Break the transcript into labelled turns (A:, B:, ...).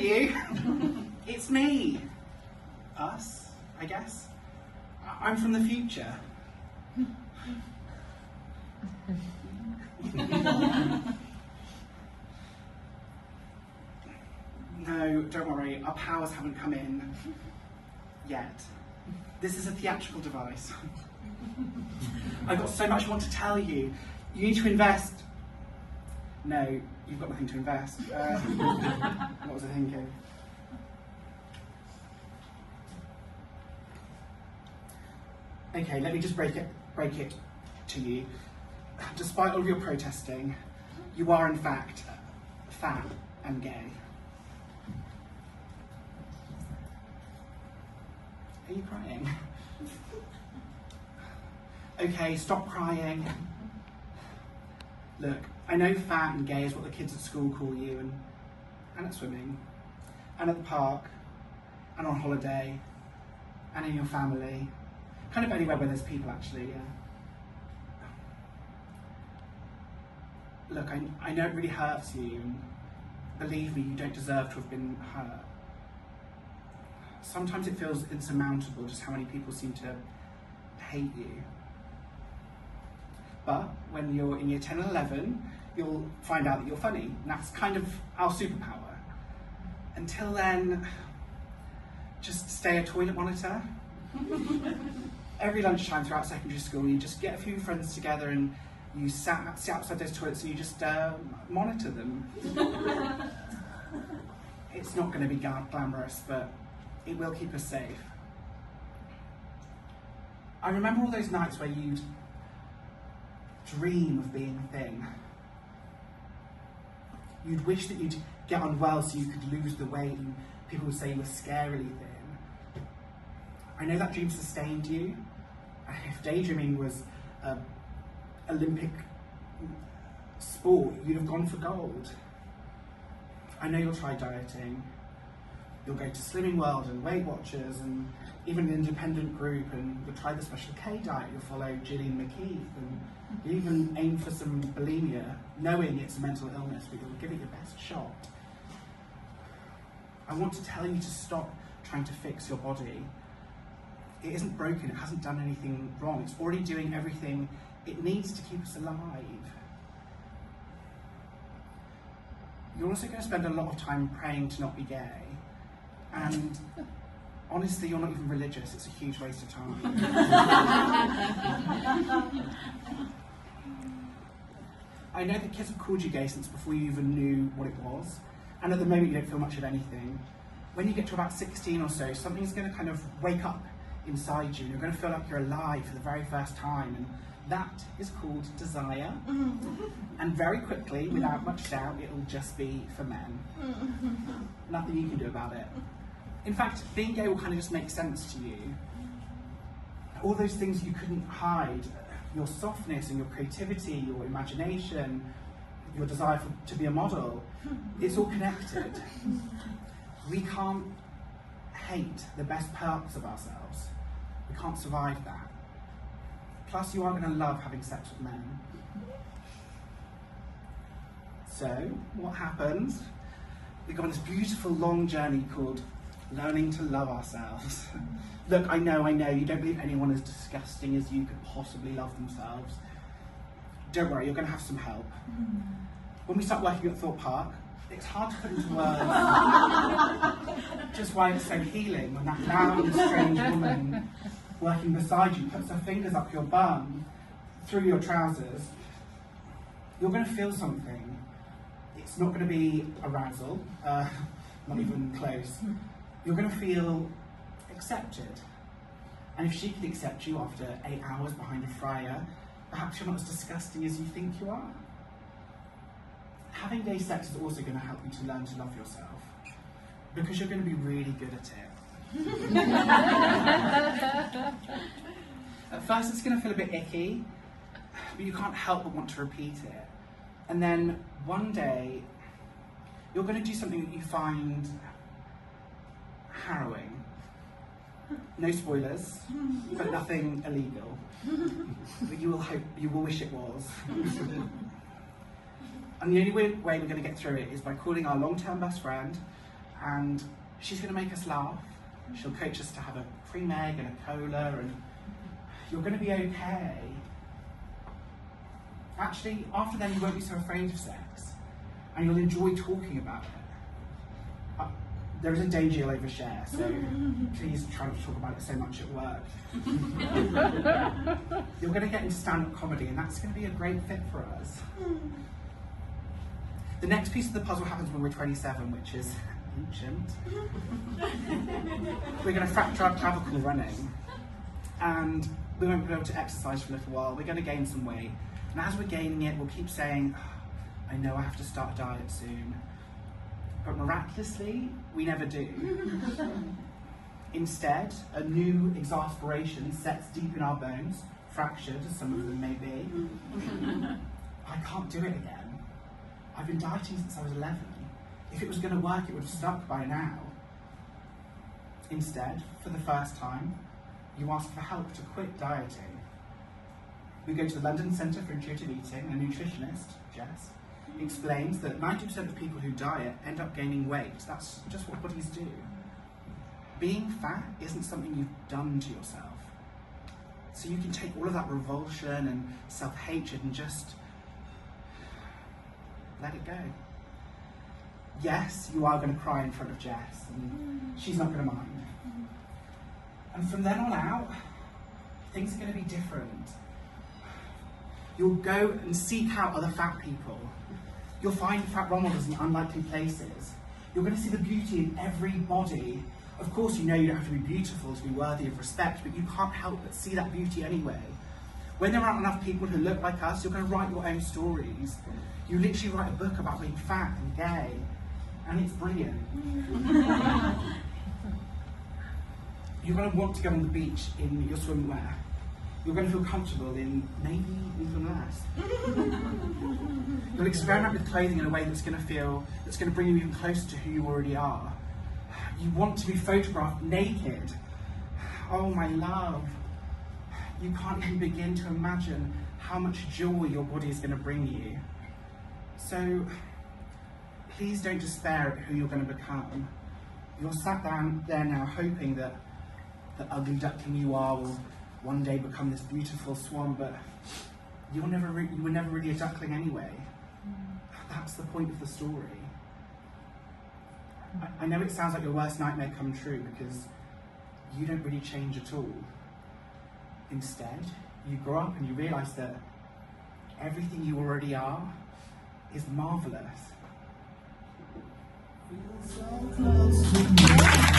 A: you. It's me. Us, I guess. I'm from the future. No, don't worry, our powers haven't come in yet. This is a theatrical device. I've got so much I want to tell you. You need to invest. No, you've got nothing to invest. What was I thinking? Okay, let me just break it to you. Despite all of your protesting, you are in fact fat and gay. Are you crying? Okay, stop crying. Look, I know fat and gay is what the kids at school call you, and at swimming, and at the park, and on holiday, and in your family. Kind of anywhere where there's people, actually, yeah. Look, I know it really hurts you, and believe me, you don't deserve to have been hurt. Sometimes it feels insurmountable just how many people seem to hate you. But when you're in year 10 and 11, you'll find out that you're funny, and that's kind of our superpower. Until then, just stay a toilet monitor. Every lunchtime throughout secondary school, you just get a few friends together and you sit outside those toilets and you just monitor them. It's not going to be glamorous, but it will keep us safe. I remember all those nights where you'd dream of being thin. You'd wish that you'd get on well so you could lose the weight and people would say you were scarily thin. I know that dream sustained you. If daydreaming was an Olympic sport, you'd have gone for gold. I know you'll try dieting. You'll go to Slimming World and Weight Watchers and even an independent group, and you'll try the Special K diet. You'll follow Gillian McKeith, and you'll even aim for some bulimia, knowing it's a mental illness, but you'll give it your best shot. I want to tell you to stop trying to fix your body. It isn't broken, it hasn't done anything wrong. It's already doing everything it needs to keep us alive. You're also going to spend a lot of time praying to not be gay. And honestly, you're not even religious. It's a huge waste of time. I know that kids have called you gay since before you even knew what it was. And at the moment, you don't feel much of anything. When you get to about 16 or so, something's going to kind of wake up inside you. You're going to feel like you're alive for the very first time. And that is called desire. And very quickly, without much doubt, it will just be for men. Nothing you can do about it. In fact, being gay will kind of just make sense to you. All those things you couldn't hide, your softness and your creativity, your imagination, your desire to be a model, it's all connected. We can't hate the best parts of ourselves. We can't survive that. Plus, you aren't going to love having sex with men. So, what happens? We go on this beautiful long journey called learning to love ourselves. Look, I know, you don't believe anyone as disgusting as you could possibly love themselves. Don't worry, you're going to have some help. When we start working at Thorpe Park, it's hard to put into words just why it's so healing when that loud and strange woman working beside you puts her fingers up your bum, through your trousers. You're going to feel something. It's not going to be arousal, not even close. You're going to feel accepted. And if she can accept you after 8 hours behind a fryer, perhaps you're not as disgusting as you think you are. Having gay sex is also going to help you to learn to love yourself, because you're going to be really good at it. At first it's going to feel a bit icky, but you can't help but want to repeat it. And then one day, you're going to do something that you find harrowing. No spoilers, but nothing illegal. But you will wish it was. And the only way we're going to get through it is by calling our long-term best friend and she's going to make us laugh. She'll coach us to have a cream egg and a cola, and you're going to be okay. Actually, after then, you won't be so afraid of sex, and you'll enjoy talking about it. There is a danger you'll overshare, so please try not to talk about it so much at work. You're going to get into stand-up comedy, and that's going to be a great fit for us. The next piece of the puzzle happens when we're 27, which is ancient. We're going to fracture our clavicle running, and we won't be able to exercise for a little while. We're going to gain some weight, and as we're gaining it, we'll keep saying, oh, I know I have to start a diet soon. But miraculously, we never do. Instead, a new exasperation sets deep in our bones, fractured as some of them may be. I can't do it again. I've been dieting since I was 11. If it was going to work, it would have stuck by now. Instead, for the first time, you ask for help to quit dieting. We go to the London Centre for Intuitive Eating, and a nutritionist, Jess, explains that 90% of people who diet end up gaining weight. That's just what bodies do. Being fat isn't something you've done to yourself. So you can take all of that revulsion and self-hatred and just let it go. Yes, you are going to cry in front of Jess, and she's not going to mind. And from then on out, things are going to be different. You'll go and seek out other fat people. You'll find fat role models in unlikely places. You're going to see the beauty in every body. Of course, you know you don't have to be beautiful to be worthy of respect, but you can't help but see that beauty anyway. When there aren't enough people who look like us, you're going to write your own stories. You literally write a book about being fat and gay, and it's brilliant. You're going to want to go on the beach in your swimwear. You're going to feel comfortable in maybe even less. You'll experiment with clothing in a way that's going to bring you even closer to who you already are. You want to be photographed naked. Oh my love. You can't even begin to imagine how much joy your body is going to bring you. So please don't despair at who you're going to become. You're sat down there now hoping that the ugly duckling you are will one day become this beautiful swan, but you were never really a duckling anyway. That's the point of the story. I know it sounds like your worst nightmare come true because you don't really change at all. Instead, you grow up and you realise that everything you already are is marvellous. Feel so close to me.